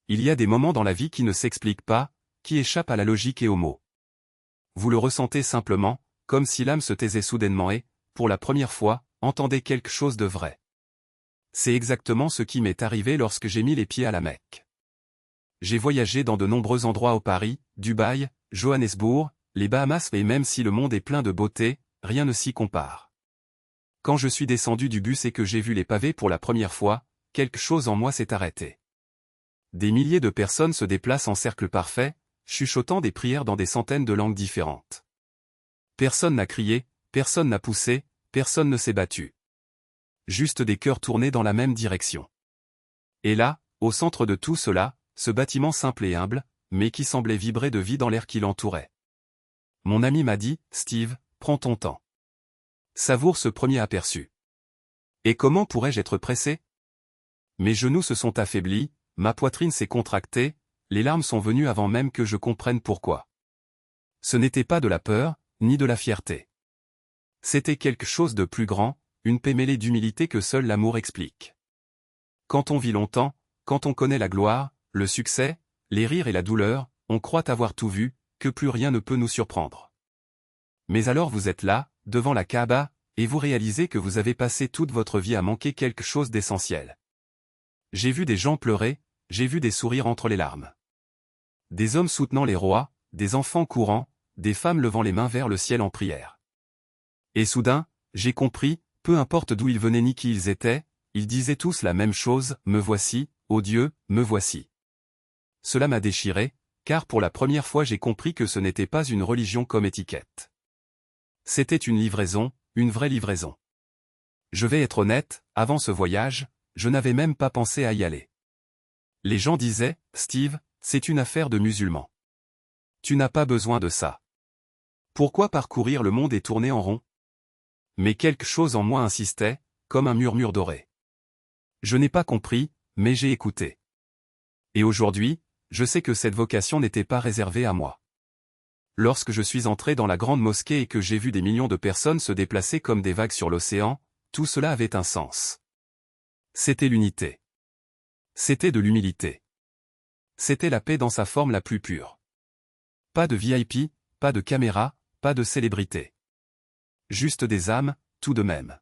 Il y a des moments dans la vie qui ne s'expliquent pas, qui échappent à la logique et aux mots. Vous le ressentez simplement, comme si l'âme se taisait soudainement et, pour la première fois, entendait quelque chose de vrai. C'est exactement ce qui m'est arrivé lorsque j'ai mis les pieds à la Mecque. J'ai voyagé dans de nombreux endroits au Paris, Dubaï, Johannesburg, les Bahamas et même si le monde est plein de beauté, rien ne s'y compare. Quand je suis descendu du bus et que j'ai vu les pavés pour la première fois, quelque chose en moi s'est arrêté. Des milliers de personnes se déplacent en cercle parfait, chuchotant des prières dans des centaines de langues différentes. Personne n'a crié, personne n'a poussé, personne ne s'est battu. Juste des cœurs tournés dans la même direction. Et là, au centre de tout cela, ce bâtiment simple et humble, mais qui semblait vibrer de vie dans l'air qui l'entourait. Mon ami m'a dit, « Steve, prends ton temps. Savoure ce premier aperçu. » Et comment pourrais-je être pressé? Mes genoux se sont affaiblis, ma poitrine s'est contractée, les larmes sont venues avant même que je comprenne pourquoi. Ce n'était pas de la peur, ni de la fierté. C'était quelque chose de plus grand, une paix mêlée d'humilité que seul l'amour explique. Quand on vit longtemps, quand on connaît la gloire, le succès, les rires et la douleur, on croit avoir tout vu, que plus rien ne peut nous surprendre. Mais alors vous êtes là, devant la Kaaba, et vous réalisez que vous avez passé toute votre vie à manquer quelque chose d'essentiel. J'ai vu des gens pleurer, j'ai vu des sourires entre les larmes. Des hommes soutenant les rois, des enfants courant, des femmes levant les mains vers le ciel en prière. Et soudain, j'ai compris, peu importe d'où ils venaient ni qui ils étaient, ils disaient tous la même chose, « Me voici, ô Dieu, me voici ». Cela m'a déchiré, car pour la première fois j'ai compris que ce n'était pas une religion comme étiquette. C'était une livraison, une vraie livraison. Je vais être honnête, avant ce voyage, je n'avais même pas pensé à y aller. Les gens disaient, « Steve, c'est une affaire de musulmans. Tu n'as pas besoin de ça. Pourquoi parcourir le monde et tourner en rond ?» Mais quelque chose en moi insistait, comme un murmure doré. Je n'ai pas compris, mais j'ai écouté. Et aujourd'hui, je sais que cette vocation n'était pas réservée à moi. Lorsque je suis entré dans la grande mosquée et que j'ai vu des millions de personnes se déplacer comme des vagues sur l'océan, tout cela avait un sens. C'était l'unité. C'était de l'humilité. C'était la paix dans sa forme la plus pure. Pas de VIP, pas de caméra, pas de célébrité. Juste des âmes, tout de même.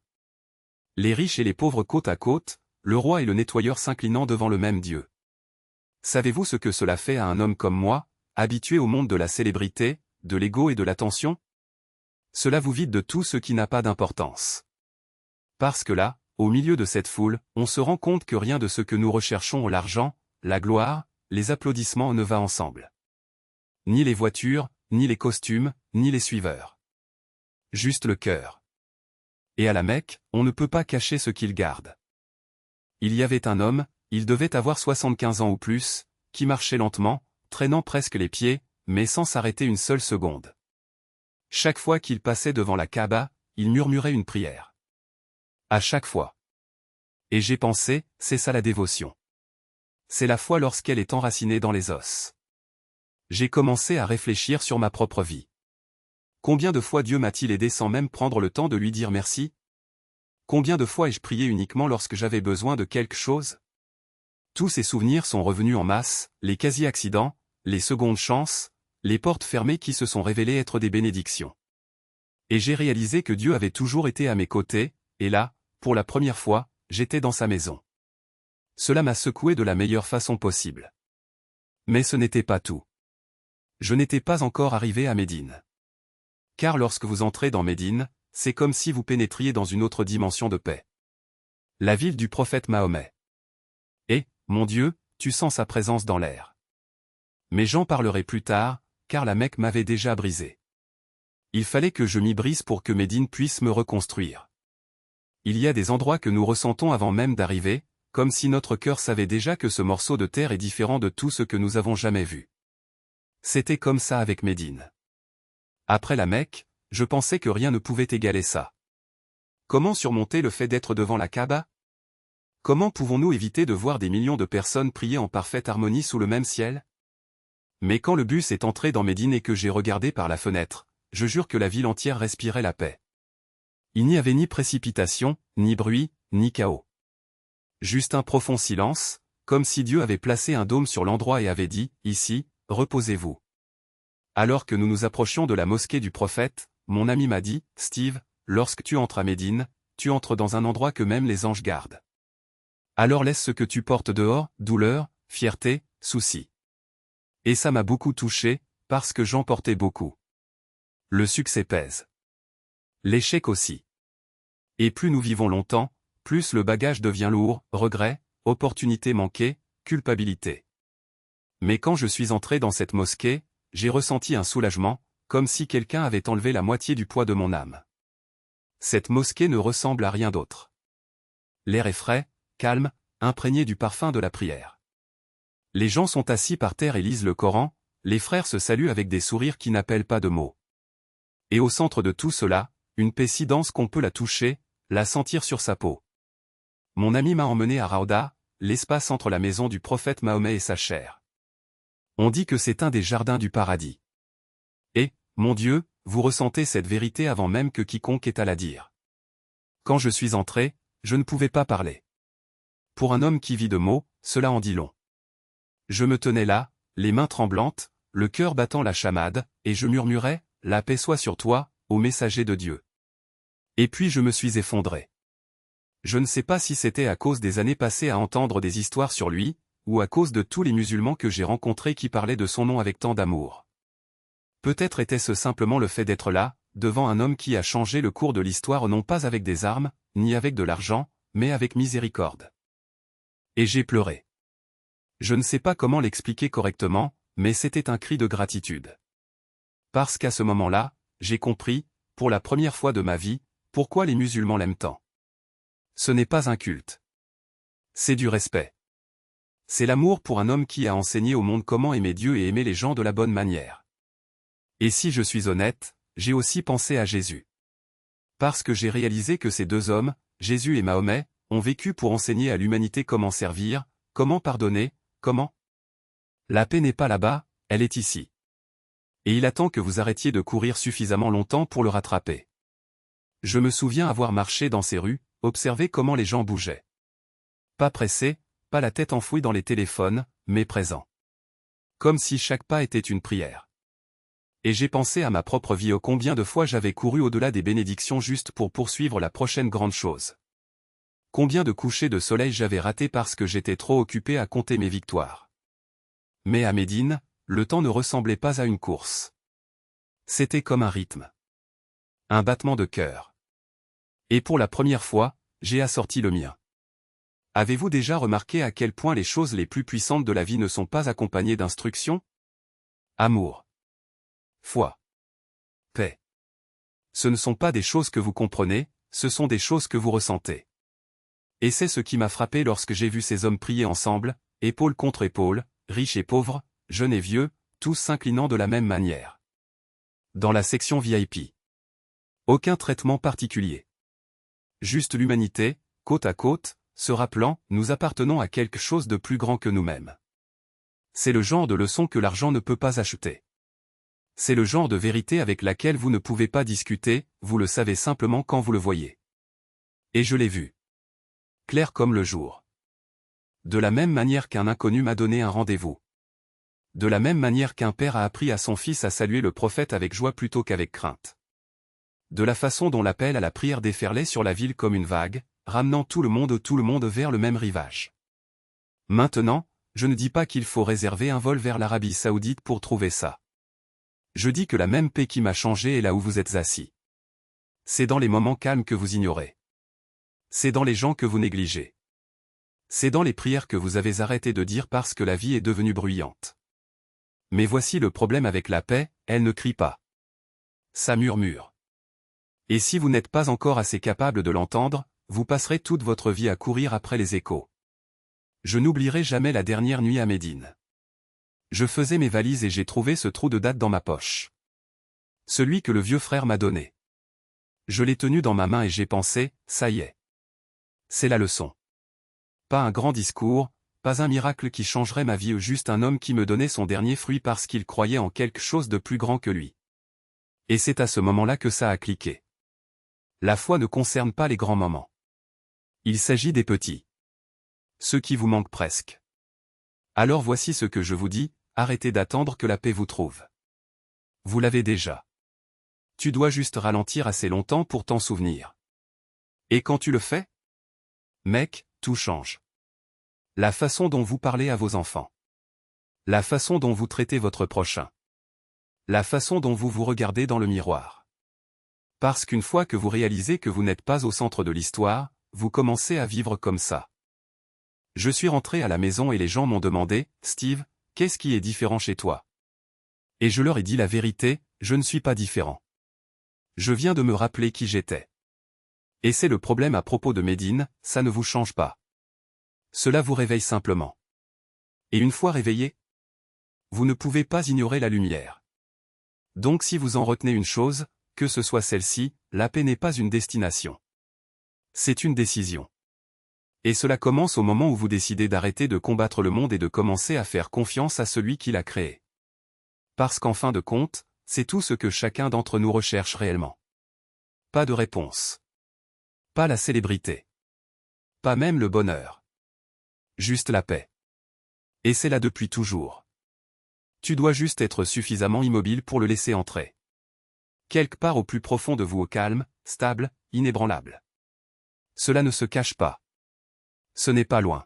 Les riches et les pauvres côte à côte, le roi et le nettoyeur s'inclinant devant le même Dieu. Savez-vous ce que cela fait à un homme comme moi, habitué au monde de la célébrité, de l'ego et de l'attention? Cela vous vide de tout ce qui n'a pas d'importance. Parce que là, au milieu de cette foule, on se rend compte que rien de ce que nous recherchons, l'argent, la gloire, les applaudissements ne va ensemble. Ni les voitures, ni les costumes, ni les suiveurs. Juste le cœur. Et à la Mecque, on ne peut pas cacher ce qu'il garde. Il y avait un homme, il devait avoir 75 ans ou plus, qui marchait lentement, traînant presque les pieds, mais sans s'arrêter une seule seconde. Chaque fois qu'il passait devant la Kaaba, il murmurait une prière. À chaque fois. Et j'ai pensé, c'est ça la dévotion. C'est la foi lorsqu'elle est enracinée dans les os. J'ai commencé à réfléchir sur ma propre vie. Combien de fois Dieu m'a-t-il aidé sans même prendre le temps de lui dire merci? Combien de fois ai-je prié uniquement lorsque j'avais besoin de quelque chose? Tous ces souvenirs sont revenus en masse, les quasi-accidents, les secondes chances, les portes fermées qui se sont révélées être des bénédictions. Et j'ai réalisé que Dieu avait toujours été à mes côtés, et là, pour la première fois, j'étais dans sa maison. Cela m'a secoué de la meilleure façon possible. Mais ce n'était pas tout. Je n'étais pas encore arrivé à Médine. Car lorsque vous entrez dans Médine, c'est comme si vous pénétriez dans une autre dimension de paix. La ville du prophète Mahomet. Et, mon Dieu, tu sens sa présence dans l'air. Mais j'en parlerai plus tard, car la Mecque m'avait déjà brisé. Il fallait que je m'y brise pour que Médine puisse me reconstruire. Il y a des endroits que nous ressentons avant même d'arriver, comme si notre cœur savait déjà que ce morceau de terre est différent de tout ce que nous avons jamais vu. C'était comme ça avec Médine. Après la Mecque, je pensais que rien ne pouvait égaler ça. Comment surmonter le fait d'être devant la Kaaba? Comment pouvons-nous éviter de voir des millions de personnes prier en parfaite harmonie sous le même ciel? Mais quand le bus est entré dans Médine et que j'ai regardé par la fenêtre, je jure que la ville entière respirait la paix. Il n'y avait ni précipitation, ni bruit, ni chaos. Juste un profond silence, comme si Dieu avait placé un dôme sur l'endroit et avait dit, ici, reposez-vous. Alors que nous nous approchions de la mosquée du prophète, mon ami m'a dit, Steve, lorsque tu entres à Médine, tu entres dans un endroit que même les anges gardent. Alors laisse ce que tu portes dehors, douleur, fierté, souci. Et ça m'a beaucoup touché, parce que j'en portais beaucoup. Le succès pèse. L'échec aussi. Et plus nous vivons longtemps, plus le bagage devient lourd, regrets, opportunités manquées, culpabilité. Mais quand je suis entré dans cette mosquée, j'ai ressenti un soulagement, comme si quelqu'un avait enlevé la moitié du poids de mon âme. Cette mosquée ne ressemble à rien d'autre. L'air est frais, calme, imprégné du parfum de la prière. Les gens sont assis par terre et lisent le Coran, les frères se saluent avec des sourires qui n'appellent pas de mots. Et au centre de tout cela, une paix si dense qu'on peut la toucher, la sentir sur sa peau. Mon ami m'a emmené à Raouda, l'espace entre la maison du prophète Mahomet et sa chair. On dit que c'est un des jardins du paradis. Et, mon Dieu, vous ressentez cette vérité avant même que quiconque ait à la dire. Quand je suis entré, je ne pouvais pas parler. Pour un homme qui vit de mots, cela en dit long. Je me tenais là, les mains tremblantes, le cœur battant la chamade, et je murmurais, la paix soit sur toi, ô messager de Dieu. Et puis je me suis effondré. Je ne sais pas si c'était à cause des années passées à entendre des histoires sur lui, ou à cause de tous les musulmans que j'ai rencontrés qui parlaient de son nom avec tant d'amour. Peut-être était-ce simplement le fait d'être là, devant un homme qui a changé le cours de l'histoire non pas avec des armes, ni avec de l'argent, mais avec miséricorde. Et j'ai pleuré. Je ne sais pas comment l'expliquer correctement, mais c'était un cri de gratitude. Parce qu'à ce moment-là, j'ai compris, pour la première fois de ma vie, pourquoi les musulmans l'aiment tant. Ce n'est pas un culte. C'est du respect. C'est l'amour pour un homme qui a enseigné au monde comment aimer Dieu et aimer les gens de la bonne manière. Et si je suis honnête, j'ai aussi pensé à Jésus. Parce que j'ai réalisé que ces deux hommes, Jésus et Mahomet, ont vécu pour enseigner à l'humanité comment servir, comment pardonner, comment. La paix n'est pas là-bas, elle est ici. Et il attend que vous arrêtiez de courir suffisamment longtemps pour le rattraper. Je me souviens avoir marché dans ces rues, observé comment les gens bougeaient. Pas pressés, pas la tête enfouie dans les téléphones, mais présents. Comme si chaque pas était une prière. Et j'ai pensé à ma propre vie, ô combien de fois j'avais couru au-delà des bénédictions juste pour poursuivre la prochaine grande chose. Combien de couchers de soleil j'avais raté parce que j'étais trop occupé à compter mes victoires. Mais à Médine, le temps ne ressemblait pas à une course. C'était comme un rythme. Un battement de cœur. Et pour la première fois, j'ai assorti le mien. Avez-vous déjà remarqué à quel point les choses les plus puissantes de la vie ne sont pas accompagnées d'instructions? Amour. Foi. Paix. Ce ne sont pas des choses que vous comprenez, ce sont des choses que vous ressentez. Et c'est ce qui m'a frappé lorsque j'ai vu ces hommes prier ensemble, épaule contre épaule, riches et pauvres, jeunes et vieux, tous s'inclinant de la même manière. Dans la section VIP. Aucun traitement particulier. Juste l'humanité, côte à côte, se rappelant, nous appartenons à quelque chose de plus grand que nous-mêmes. C'est le genre de leçon que l'argent ne peut pas acheter. C'est le genre de vérité avec laquelle vous ne pouvez pas discuter, vous le savez simplement quand vous le voyez. Et je l'ai vu. Clair comme le jour. De la même manière qu'un inconnu m'a donné un rendez-vous. De la même manière qu'un père a appris à son fils à saluer le prophète avec joie plutôt qu'avec crainte. De la façon dont l'appel à la prière déferlait sur la ville comme une vague, ramenant tout le monde vers le même rivage. Maintenant, je ne dis pas qu'il faut réserver un vol vers l'Arabie Saoudite pour trouver ça. Je dis que la même paix qui m'a changé est là où vous êtes assis. C'est dans les moments calmes que vous ignorez. C'est dans les gens que vous négligez. C'est dans les prières que vous avez arrêté de dire parce que la vie est devenue bruyante. Mais voici le problème avec la paix, elle ne crie pas. Ça murmure. Et si vous n'êtes pas encore assez capable de l'entendre, vous passerez toute votre vie à courir après les échos. Je n'oublierai jamais la dernière nuit à Médine. Je faisais mes valises et j'ai trouvé ce trou de date dans ma poche. Celui que le vieux frère m'a donné. Je l'ai tenu dans ma main et j'ai pensé, ça y est. C'est la leçon. Pas un grand discours, pas un miracle qui changerait ma vie, juste un homme qui me donnait son dernier fruit parce qu'il croyait en quelque chose de plus grand que lui. Et c'est à ce moment-là que ça a cliqué. La foi ne concerne pas les grands moments. Il s'agit des petits. Ceux qui vous manquent presque. Alors voici ce que je vous dis, arrêtez d'attendre que la paix vous trouve. Vous l'avez déjà. Tu dois juste ralentir assez longtemps pour t'en souvenir. Et quand tu le fais? Mec, tout change. La façon dont vous parlez à vos enfants. La façon dont vous traitez votre prochain. La façon dont vous vous regardez dans le miroir. Parce qu'une fois que vous réalisez que vous n'êtes pas au centre de l'histoire, vous commencez à vivre comme ça. Je suis rentré à la maison et les gens m'ont demandé, « Steve, qu'est-ce qui est différent chez toi ?» Et je leur ai dit la vérité, je ne suis pas différent. Je viens de me rappeler qui j'étais. Et c'est le problème à propos de Medine, ça ne vous change pas. Cela vous réveille simplement. Et une fois réveillé, vous ne pouvez pas ignorer la lumière. Donc si vous en retenez une chose, que ce soit celle-ci, la paix n'est pas une destination. C'est une décision. Et cela commence au moment où vous décidez d'arrêter de combattre le monde et de commencer à faire confiance à celui qui l'a créé. Parce qu'en fin de compte, c'est tout ce que chacun d'entre nous recherche réellement. Pas de réponse. Pas la célébrité. Pas même le bonheur. Juste la paix. Et c'est là depuis toujours. Tu dois juste être suffisamment immobile pour le laisser entrer. Quelque part au plus profond de vous, au calme, stable, inébranlable. Cela ne se cache pas. Ce n'est pas loin.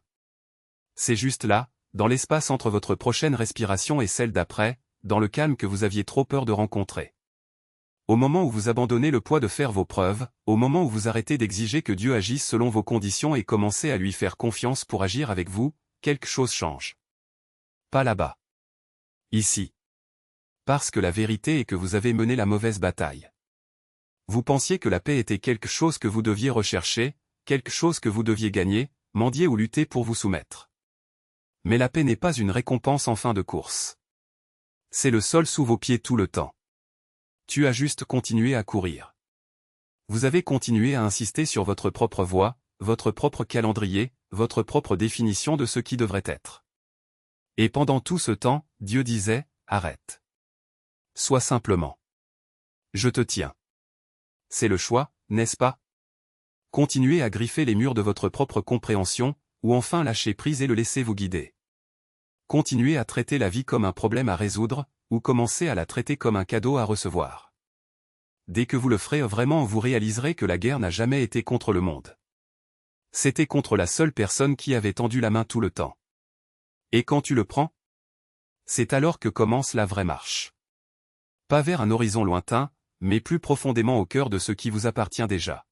C'est juste là, dans l'espace entre votre prochaine respiration et celle d'après, dans le calme que vous aviez trop peur de rencontrer. Au moment où vous abandonnez le poids de faire vos preuves, au moment où vous arrêtez d'exiger que Dieu agisse selon vos conditions et commencez à lui faire confiance pour agir avec vous, quelque chose change. Pas là-bas. Ici. Parce que la vérité est que vous avez mené la mauvaise bataille. Vous pensiez que la paix était quelque chose que vous deviez rechercher, quelque chose que vous deviez gagner, mendier ou lutter pour vous soumettre. Mais la paix n'est pas une récompense en fin de course. C'est le sol sous vos pieds tout le temps. Tu as juste continué à courir. Vous avez continué à insister sur votre propre voie, votre propre calendrier, votre propre définition de ce qui devrait être. Et pendant tout ce temps, Dieu disait, arrête. Sois simplement. Je te tiens. C'est le choix, n'est-ce pas? Continuez à griffer les murs de votre propre compréhension, ou enfin lâcher prise et le laisser vous guider. Continuez à traiter la vie comme un problème à résoudre, ou commencez à la traiter comme un cadeau à recevoir. Dès que vous le ferez vraiment, vous réaliserez que la guerre n'a jamais été contre le monde. C'était contre la seule personne qui avait tendu la main tout le temps. Et quand tu le prends, c'est alors que commence la vraie marche. Pas vers un horizon lointain, mais plus profondément au cœur de ce qui vous appartient déjà.